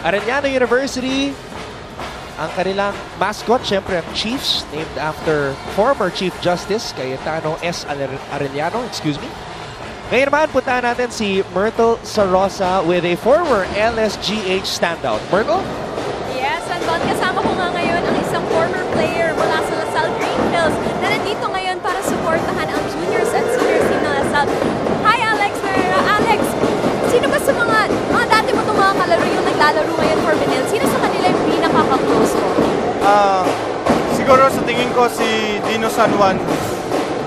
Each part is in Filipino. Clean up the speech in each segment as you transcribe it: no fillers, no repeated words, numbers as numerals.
Arellano University, ang kanilang mascot, syempre ang Chiefs, named after former Chief Justice Cayetano S. Arellano, excuse me. Ngayon naman, puntahan natin si Myrtle Sarosa with a former LSGH standout. Myrtle? Yes, Anton, kasama ko nga ngayon ang isang former player mula sa Salle Green Hills na nandito ngayon para suportahan ang juniors at seniors team ng Salle. Hi, Alex! Alex, sino ba sa mga dati mo itong mga kalaro yung naglalaro ngayon for Benilde? Sino sa kanila yung pinaka-close mo? Siguro sa tingin ko si Dino San Juan.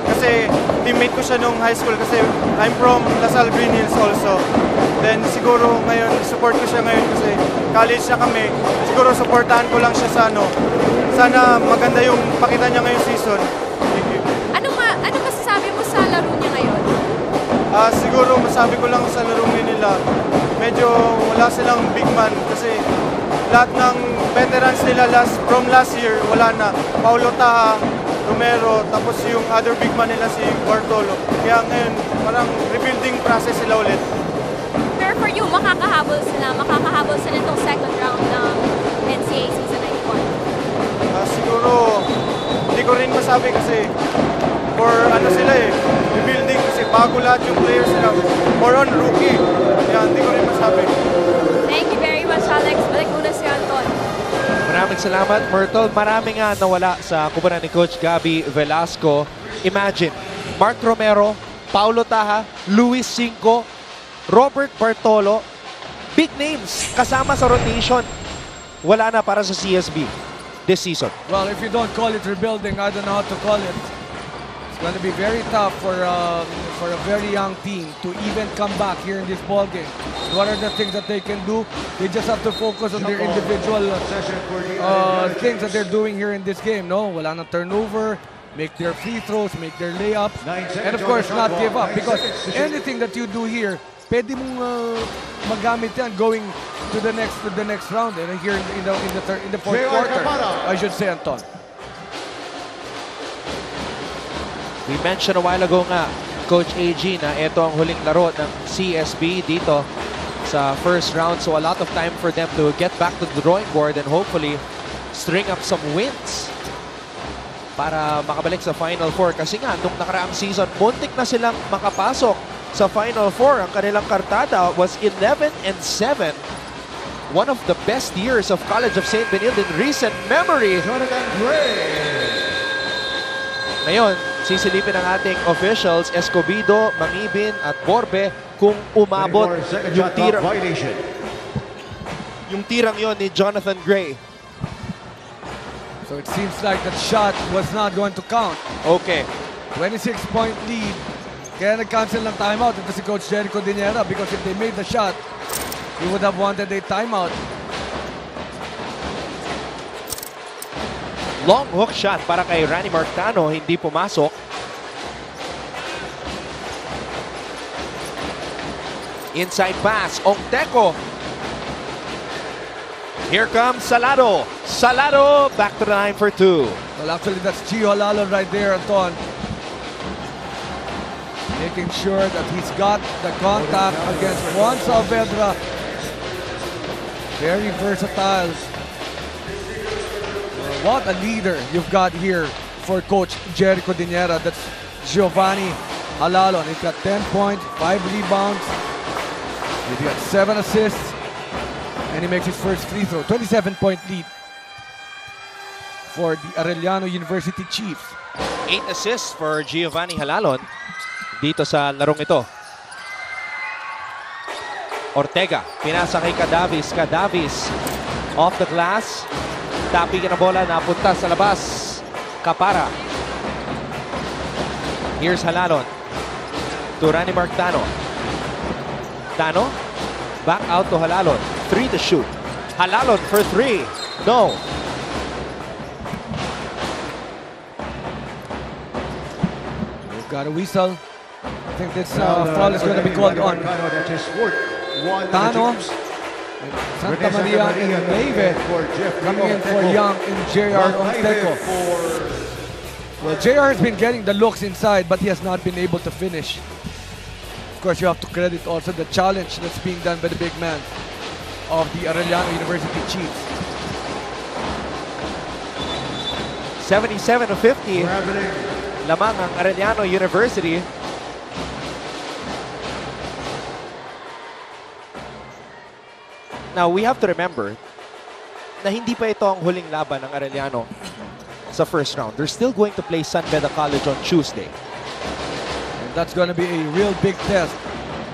Kasi teammate ko siya nung high school kasi I'm from Salle Green Hills also. Then siguro ngayon, support ko siya ngayon kasi college na kami. Siguro supportahan ko lang siya sa ano. Sana maganda yung pakita niya ngayong season. Thank you. Ano masasabi mo sa laro niya ngayon? Siguro masabi ko lang sa laro nila, medyo wala silang big man kasi lahat ng veterans nila from last year wala na. Paulo Taha, Romero, tapos yung other big man nila si Bartolo. Kaya ngayon, parang rebuilding process sila ulit. Pero for you, makakahabol sila itong second round ng NCAA Season 91. Siguro, hindi ko rin masabi kasi for ano sila rebuilding kasi bago lahat yung players nila. More on rookie. Kaya hindi ko rin masabi. Thank you very much, Alex. Balik muna si Anton. Maraming salamat, Myrtle. Marami nga nawala sa kupunan ni Coach Gabby Velasco. Imagine, Mark Romero, Paulo Taha, Luis Cinco, Robert Bartolo, big names kasama sa rotation. Wala na para sa CSB this season. Well, if you don't call it rebuilding, I don't know how to call it. It's going to be very tough for a very young team to even come back here in this ball game. What are the things that they can do? They just have to focus on their individual things that they're doing here in this game. No, wala na turnover, make their free throws, make their layups, and of course not give up because anything that you do here, pwede mong magamit yan going to the next round and here in the fourth quarter, I should say, Anton. We mentioned a while ago nga, Coach AG, na ito ang huling laro ng CSB dito sa first round. So a lot of time for them to get back to the drawing board and hopefully string up some wins para makabalik sa Final Four. Kasi nga, nung nakaraang season, muntik na silang makapasok sa Final Four. Ang kanilang kartada was 11-7. One of the best years of College of St. Benilde in recent memory. Ngayon, sisilipin ng ating officials, Escobedo, Mangibin at Borbe kung umabot yung tirang yon ni Jonathan Gray. So it seems like that shot was not going to count. Okay. 26-point lead. Kaya nag-cancel ng timeout ito si Coach Jericho Diniera because if they made the shot, he would have wanted a timeout. Long hook shot para kay Rani Marcano, hindi pumasok. Inside pass, Ongteco. Here comes Salado. Salado back to the line for two. Well, actually, that's Gio Halalo right there, Anton. Making sure that he's got the contact against Juan Saavedra. Very versatile. What a leader you've got here for Coach Jericho Diniera. That's Giovanni Halalo. He's got 10 points, 5 rebounds. He's got 7 assists. And he makes his first free throw. 27-point lead for the Arellano University Chiefs. 8 assists for Giovanni Halalon dito sa larong ito. Ortega, pinasa kay Cadavis. Cadavis off the glass. Tapping na bola, napunta sa labas. Capara. Here's Halalon. To Rani Marcano. Tano. Back out to Halalon. 3 to shoot. Halalon for 3. No. We've got a whistle. I think this foul is going to be called on Tano. Santa Maria and Nave coming in for Young and JR Onteco. Well, JR has been getting the looks inside, but he has not been able to finish. Of course, you have to credit also the challenge that's being done by the big man. of the Arellano University Chiefs. 77-50. Lamang ang Arellano University. Now, we have to remember na hindi pa ito ang huling laban ng Arellano sa first round. They're still going to play San Beda College on Tuesday. And that's going to be a real big test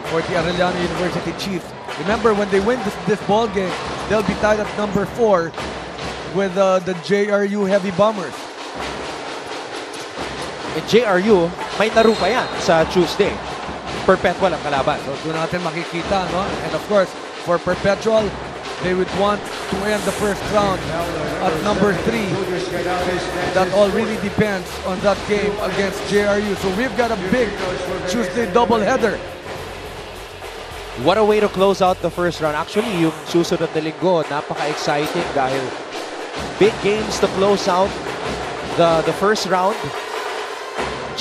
for the Arellano University Chiefs. Remember, when they win this ball game, they'll be tied at number 4 with the JRU Heavy Bombers. And JRU, may laro pa yan sa Tuesday. Perpetual ang kalaban. So doon natin makikita, no? And of course, for Perpetual, they would want to end the first round at number 3. That all really depends on that game against JRU. So we've got a big Tuesday doubleheader. What a way to close out the first round. Actually, yung susunod na linggo, napaka-exciting dahil big games to close out the first round.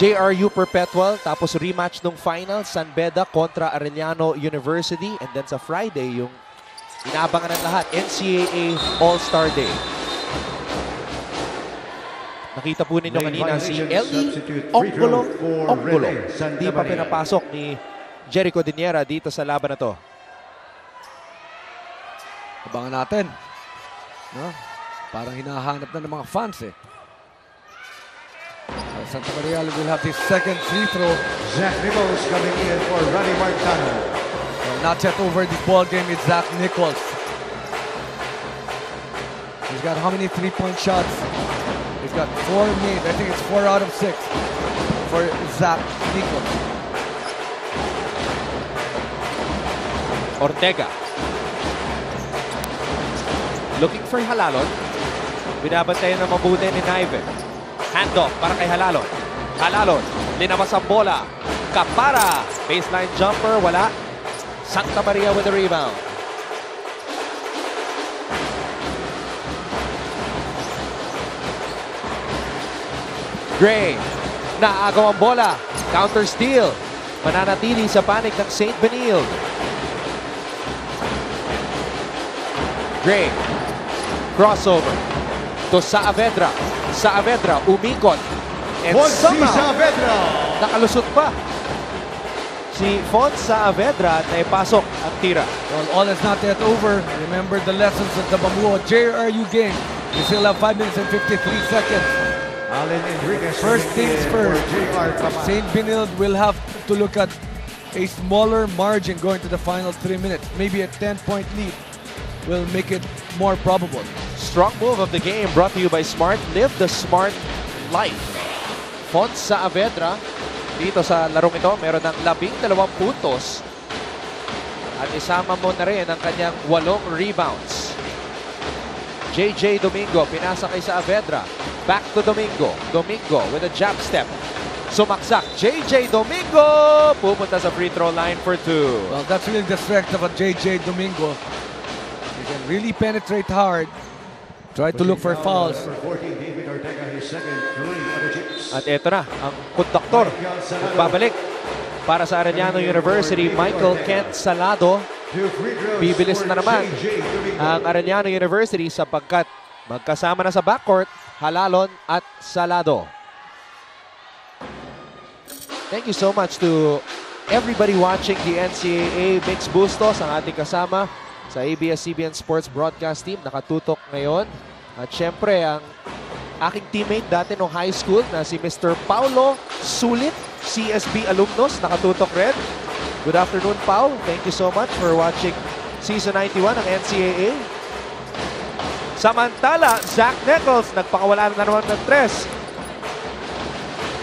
JRU Perpetual, tapos rematch nung final, San Beda kontra Arellano University. And then sa Friday, yung inaabangan ng lahat, NCAA All-Star Day. Nakita po ninyo kanina si Eli Onggulo. Hindi pa pinapasok ni Jericho Diniera dito sa laban na to. Abangan natin. No? Parang hinahanap na ng mga fans eh. Santa Maria will have his second free throw. Zach Nichols coming in for Ronnie Marcano. Not yet over this ball game, it's Zach Nichols. He's got how many three-point shots? He's got 4 made. I think it's 4 out of 6 for Zach Nichols. Ortega. Looking for Halalon. Binabantayan na mabuti ni Naive. Handoff para kay Halalon. Halalon, linabas ang bola. Kapara, baseline jumper, wala. Santa Maria with the rebound. Gray, naagaw ang bola. Counter steal. Mananatili sa panik ng St. Benilde. Gray, crossover to Saavedra. Saavedra, umikot. And somehow, Saavedra. nakalusot pa. Si Fon Saavedra na ipasok ang tira. Well, all is not yet over. Remember the lessons of the Bamuo JRU game. We still have 5 minutes and 53 seconds. Allen Enriquez. First things first, St. Benilde will have to look at a smaller margin going to the final 3 minutes. Maybe a 10-point lead will make it more probable. Strong move of the game brought to you by Smart. Live the Smart Life. Fon Saavedra dito sa larong ito, meron ng 12 puntos. At isama mo na rin ang kanyang 8 rebounds. JJ Domingo, pinasa kay Saavedra. Back to Domingo. Domingo with a jab step. Sumaksak. JJ Domingo pupunta sa free throw line for 2. Well, that's really the strength of a JJ Domingo. He can really penetrate hard. Try to look for fouls. At eto na, ang konduktor. Babalik para sa Arellano University, Michael Kent Salado. Bibilis na naman ang Arellano University sapagkat magkasama na sa backcourt, Halalon at Salado. Thank you so much to everybody watching the NCAA Mix Bustos, ang ating kasama sa ABS-CBN Sports Broadcast Team. Nakatutok ngayon. At syempre, ang aking teammate dati nung high school na si Mr. Paulo Sulit, CSB alumnus, nakatutok rin. Good afternoon, Paul. Thank you so much for watching Season 91 ng NCAA. Samantala, Zach Nichols, nagpakawala na naman ng 3.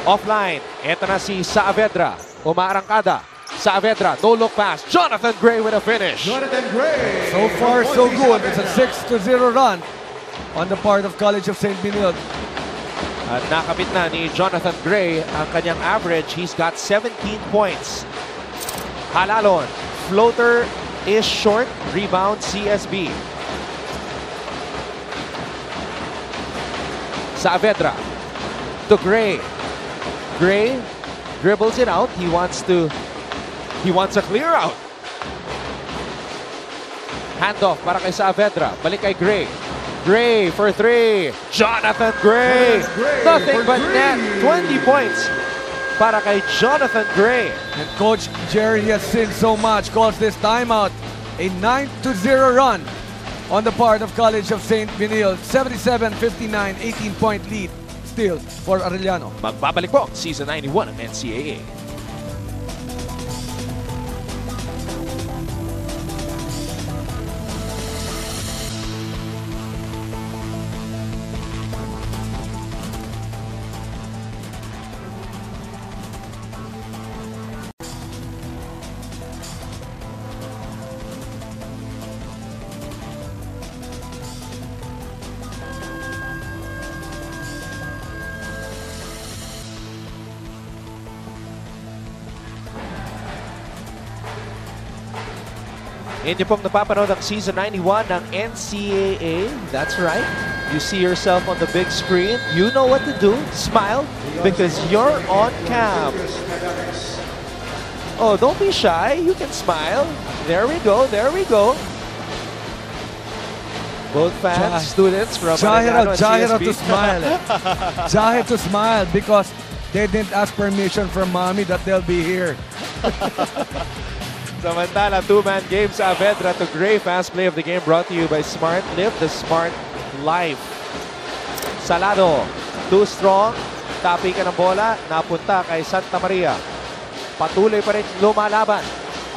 Offline. Ito na si Saavedra. Umaarangkada. Saavedra, no look pass. Jonathan Gray with a finish. Jonathan Gray. So far, so good. It's a 6-0 run on the part of College of St. Benilde. At nakabit na ni Jonathan Gray ang kanyang average. He's got 17 points. Halalon, floater is short. Rebound, CSB. Saavedra to Gray. Gray dribbles it out. He wants a clear out. Handoff para kay Saavedra. Balik kay Gray. Gray for 3. Jonathan Gray. Nothing but net. 20 points para kay Jonathan Gray. And Coach Jerry has seen so much. Calls this timeout. A 9-0 run on the part of College of St. Benilde. 77-59, 18-point lead still for Arellano. Magbabalik po Season 91 ng NCAA. Inyo pong napapanood ang Season 91 ng NCAA. That's right. You see yourself on the big screen. You know what to do. Smile because you're on cam. Oh, don't be shy. You can smile. There we go. There we go. Both fans, students from Arellano and CSB. to smile. Jahir to smile because they didn't ask permission from mommy that they'll be here. Samantala, two-man game sa Saavedra to Gray. Fast play of the game brought to you by Smart. Live the Smart Life. Salado, too strong. Tapi ka ng bola. Napunta kay Santa Maria. Patuloy pa rin lumalaban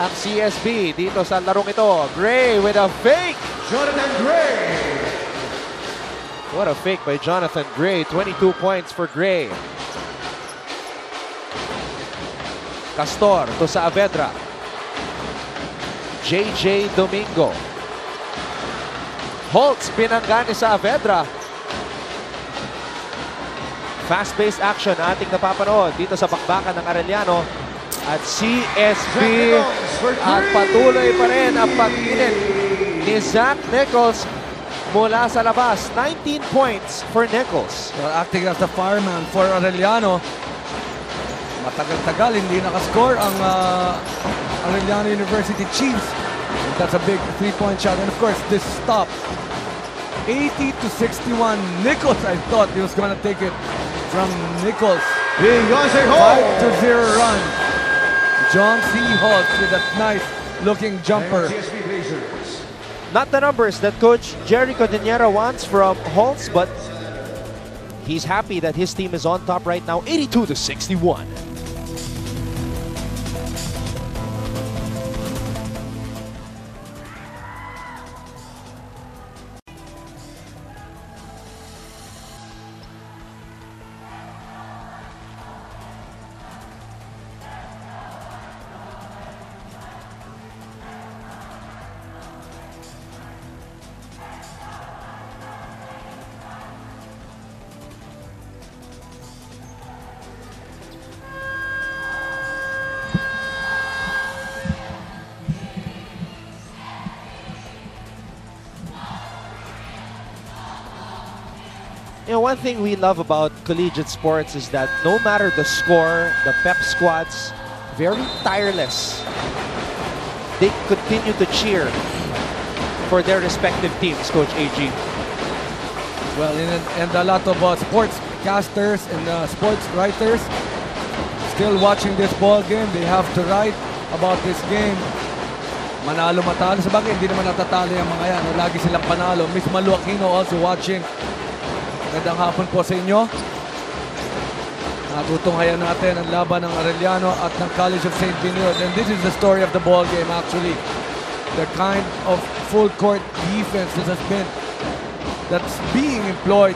ang CSB dito sa larong ito. Gray with a fake. Jonathan Gray. What a fake by Jonathan Gray. 22 points for Gray. Castor to Saavedra. JJ Domingo. Holtz pinangga ni Saavedra. Fast-paced action ating napapanood dito sa bakbakan ng Arellano at CSB. At patuloy pa rin ang pag-init ni Zach Nichols mula sa labas. 19 points for Nichols. Well, acting as the fireman for Arellano. Matagal-tagal hindi nakascore ang Arellano University Chiefs. And that's a big three-point shot. And of course, this stop. 80-61. Nichols, I thought he was going to take it from Nichols. 5-0 run. John C. Holtz with a nice-looking jumper. Not the numbers that Coach Jerry Codinera wants from Holtz, but he's happy that his team is on top right now, 82-61. You know, one thing we love about collegiate sports is that no matter the score, the pep squads, very tireless. They continue to cheer for their respective teams, Coach AG. Well, and a lot of sportscasters and sports writers still watching this ball game. They have to write about this game. Manalo matalo. Sabagay, hindi naman natatalo yung mga yan. Lagi silang panalo. Miss Malu Aquino also watching. Magandang hapon po sa inyo. Natutunghayan natin ang laban ng Arellano at ng College of St. Benilde. And this is the story of the ball game actually. The kind of full court defense that's being employed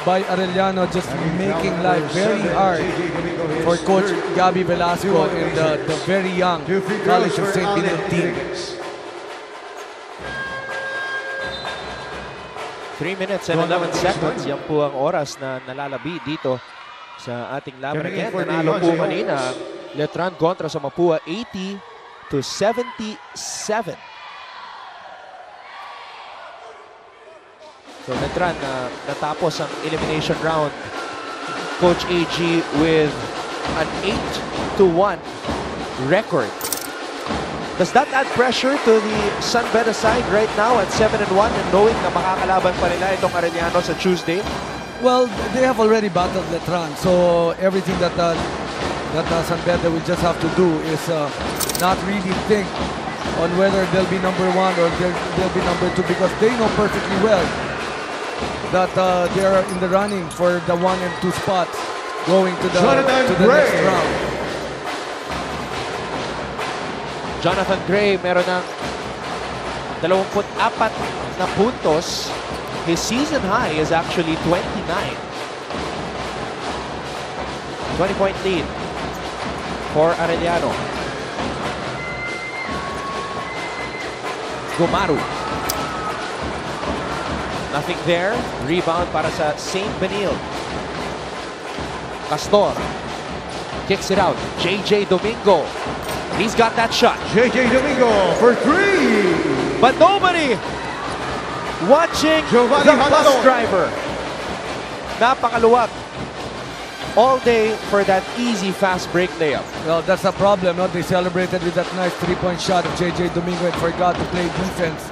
by Arellano, just making life very hard for Coach Gabby Velasco and the very young College of St. Benilde team. 3 minutes and 11 seconds. Yan po ang oras na nalalabi dito sa ating laban. Again, nanalo po kanina Letran kontra sa Mapua 80-77. So Letran natapos ang elimination round. Coach AG with an 8-1 record. Does that add pressure to the San Beda side right now at 7-1 and knowing na makakalaban pa nila itong Arellano sa Tuesday? Well, they have already battled Letran, so everything that San Beda will just have to do is not really think on whether they'll be number 1 or they'll be number 2, because they know perfectly well that they are in the running for the 1 and 2 spots going to the next round. Jonathan Gray meron ng 24 na puntos. His season high is actually 29. 20-point lead for Arellano. Gumaru. Nothing there. Rebound para sa St. Benilde. Castor kicks it out. JJ Domingo. He's got that shot. JJ Domingo for 3. But nobody watching Giovanni the bus Halado. driver. Napakaluwag. All day for that easy fast break layup. Well, that's a problem. No? They celebrated with that nice 3-point shot of JJ Domingo and forgot to play defense.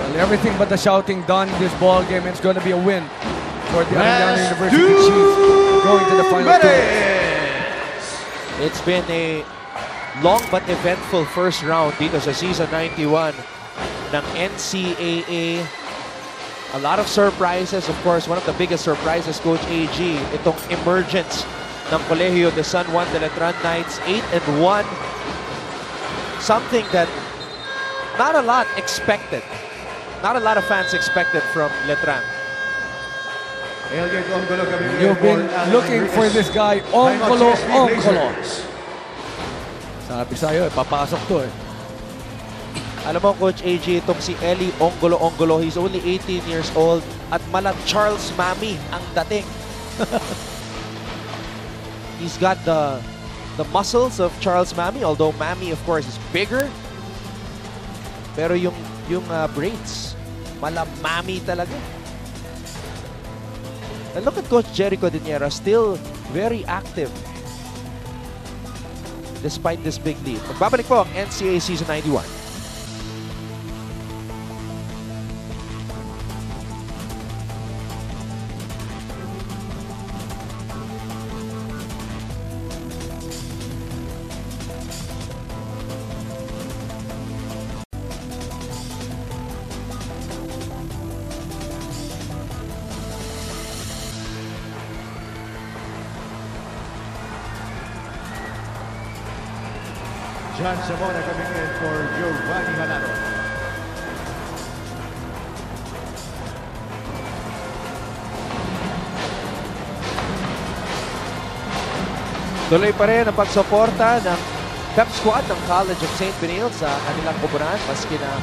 Well, everything but the shouting done in this ball game. It's going to be a win for the Arellano University Chiefs going to the final two. It's been a long but eventful first round dito sa season 91 ng NCAA. A lot of surprises. Of course, one of the biggest surprises, Coach AG, itong emergence ng Colegio de San Juan de Letran Knights, 8-1. Something that not a lot expected. Not a lot of fans expected from Letran. You've been looking for this guy, Ongolo. Sabi sa'yo, papasok to eh. Alam mo, Coach AG, itong si Eli Ongolo, he's only 18 years old at mala Charles Mami ang dating. He's got the muscles of Charles Mami, although Mami, of course, is bigger. Pero yung braids, mala Mami talaga. And look at Coach Jericho Diniera, still very active despite this big lead. Magbabalik po ang NCAA Season 91. John Zamora coming in for Giovanni Halado. Tuloy pa rin ang pagsuporta ng pep squad ng College of St. Benilde sa kanilang kupunan, maski na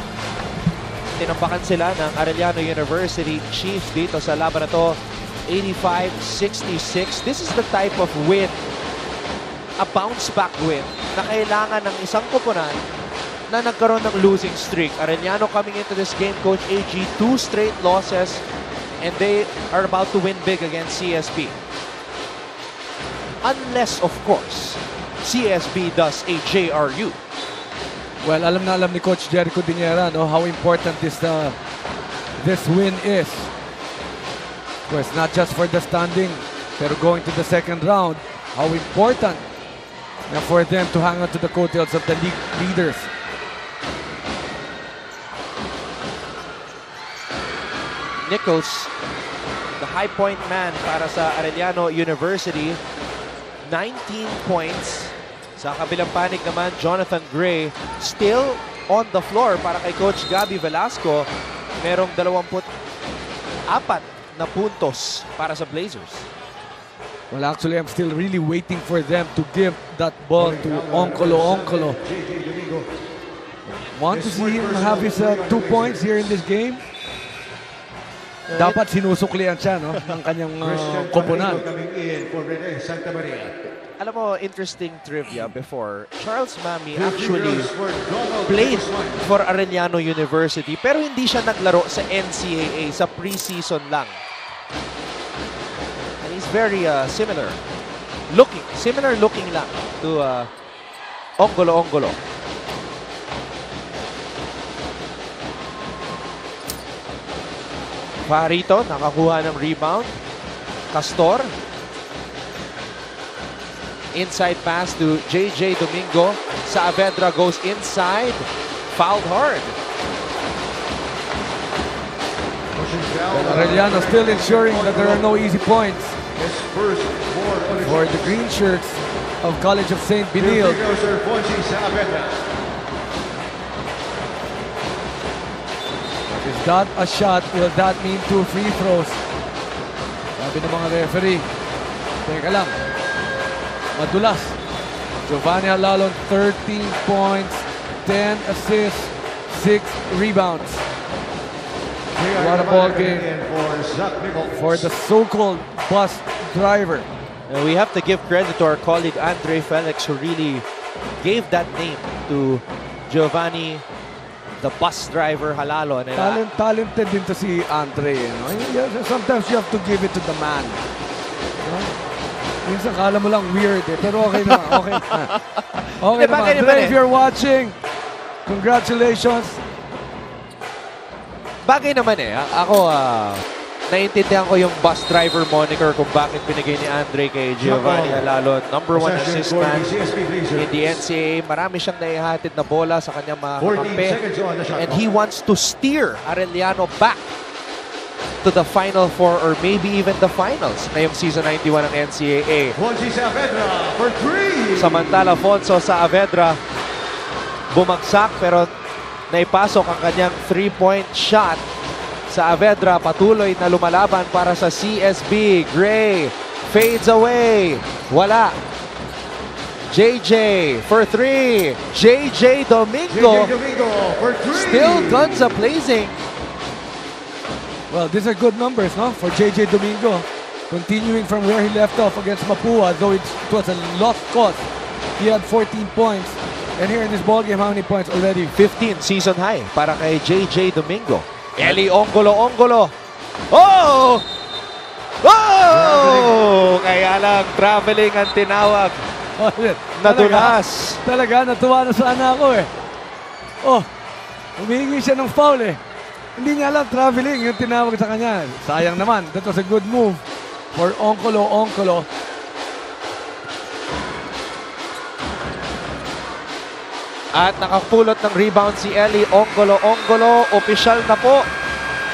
tinampakan sila ng Arellano University Chiefs dito sa laban na to, 85-66. This is the type of win, a bounce back win, na kailangan ng isang koponan na nagkaroon ng losing streak. Arellano coming into this game, Coach AG, 2 straight losses and they are about to win big against CSB. Unless, of course, CSB does a JRU. Well, alam na alam ni Coach Jericho Diniera, no, how important this win is. Of course, not just for the standing, pero going to the second round, how important na for them to hang on to the coattails of the league leaders. Nichols, the high point man para sa Arellano University, 19 points. Sa kabilang panig naman, Jonathan Gray still on the floor para kay Coach Gabby Velasco. Merong 24 na puntos para sa Blazers. Well, actually, I'm still really waiting for them to give that ball to Ongolo. Want to see him have his 2 points here in this game? Dapat sinusuklian siya, no, ng kanyang koponan. Alam mo, interesting trivia before. Charles Mami actually played for Arellano University pero hindi siya naglaro sa NCAA, sa preseason lang. And he's very similar similar looking lang to Ongolo. Farito, nakakuha ng rebound. Castor. Inside pass to JJ Domingo. Saavedra goes inside. Fouled hard. Arellano still ensuring that there are no easy points for the green shirts of College of St. Benilde. Is that a shot? Will that mean 2 free throws? Sabi ng mga referee, teka lang, madulas. Giovanni Halalon, 13 points, 10 assists, 6 rebounds. What a ball game for the so-called bus driver. And we have to give credit to our colleague Andre Felix, who really gave that name to Giovanni, the bus driver Halalon. And Talented din to si Andre. You know? Sometimes you have to give it to the man. You know? Minsan kala mo lang weird pero okay naman. Okay naman. Okay naman. Andre, if you're watching, congratulations. Bagay naman Ako, naiintindihan ko yung bus driver moniker kung bakit binigay ni Andre kay Giovanni Halalon. Number 1 assist man in the NCAA. Marami siyang naihatid na bola sa kanyang mga kampe. And he wants to steer Arellano back to the Final Four or maybe even the finals ngayong season 91 ng NCAA. Samantala, Fonso Saavedra bumagsak pero naipasok ang kanyang 3-point shot. Saavedra patuloy na lumalaban para sa CSB. Gray fades away. Wala. JJ for 3. JJ Domingo for 3. Still guns a-blazing. Well, these are good numbers, no? For JJ Domingo. Continuing from where he left off against Mapua, though it was a lost cause. He had 14 points. And here in this ballgame, how many points already? 15 season high para kay JJ Domingo. Eli Ongolo. Oh! Oh! Kaya lang, traveling ang tinawag. Nadulas. Talaga, natuwa na sana ako Oh, humihingi siya ng foul Hindi niya alam, traveling yung tinawag sa kanya. Sayang naman. That was a good move for Ongolo. At nakapulot ng rebound si Eli Ongolo. Opisyal na po.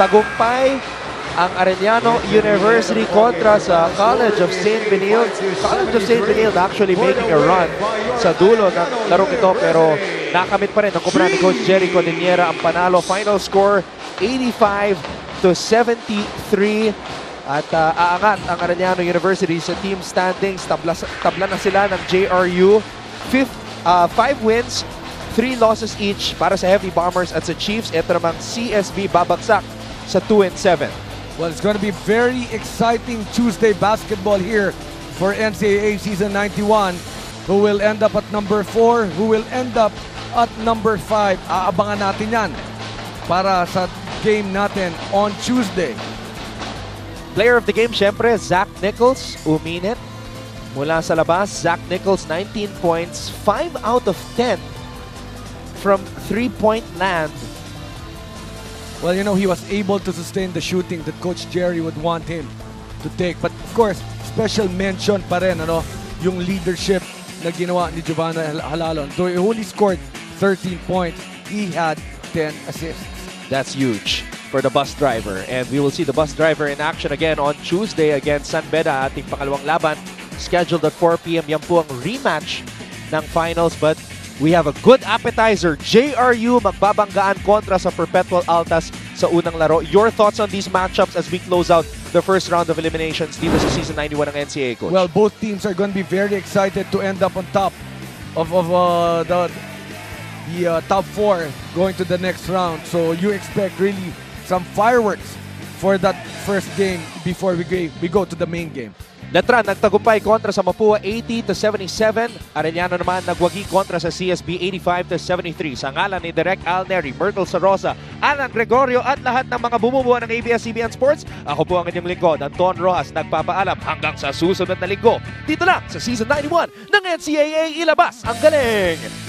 Tagumpay ang Arellano University kontra sa College of St. Benilde. College of St. Benilde actually making a run sa dulo ng larong ito pero nakamit pa rin ng kumpara ni Coach Jerry Codiniera ang panalo. Final score 85-73. At aangat ang Arellano University sa team standings. Tabla na sila ng JRU. 5 wins, 3 losses each para sa Heavy Bombers at sa Chiefs. Ito namang CSB babagsak sa 2-7. Well, it's going to be very exciting Tuesday basketball here for NCAA Season 91. Who will end up at number 4? Who will end up at number 5? Aabangan natin yan para sa game natin on Tuesday. Player of the game, syempre, Zach Nichols, uminit. Mula sa labas, Zach Nichols, 19 points, 5 out of 10 from 3-point land. Well, you know, he was able to sustain the shooting that Coach Jerry would want him to take. But of course, special mention pa rin, yung leadership na ginawa ni Giovanni Halalon. Though he only scored 13 points, he had 10 assists. That's huge for the bus driver. And we will see the bus driver in action again on Tuesday against San Beda, ating pangalawang laban. Scheduled at 4 p.m. Yan po ang rematch ng finals. But we have a good appetizer. JRU magbabanggaan kontra sa Perpetual Altas sa unang laro. Your thoughts on these matchups as we close out the first round of eliminations dito sa Season 91 ng NCAA, Coach? Well, both teams are going to be very excited to end up on top of the top 4 going to the next round. So you expect really some fireworks for that first game before we go to the main game. Letran nagtagumpay kontra sa Mapua 80-77. Arellano naman nagwagi kontra sa CSB 85-73. Sa ngalan ni Direk Al Neri, Myrtle Sarosa, Alan Gregorio at lahat ng mga bumubuo ng ABS-CBN Sports, ako po ang inyong lingkod, Anton Rojas, nagpapaalam hanggang sa susunod na linggo. Dito lang sa Season 91 ng NCAA Ilabas ang Galing!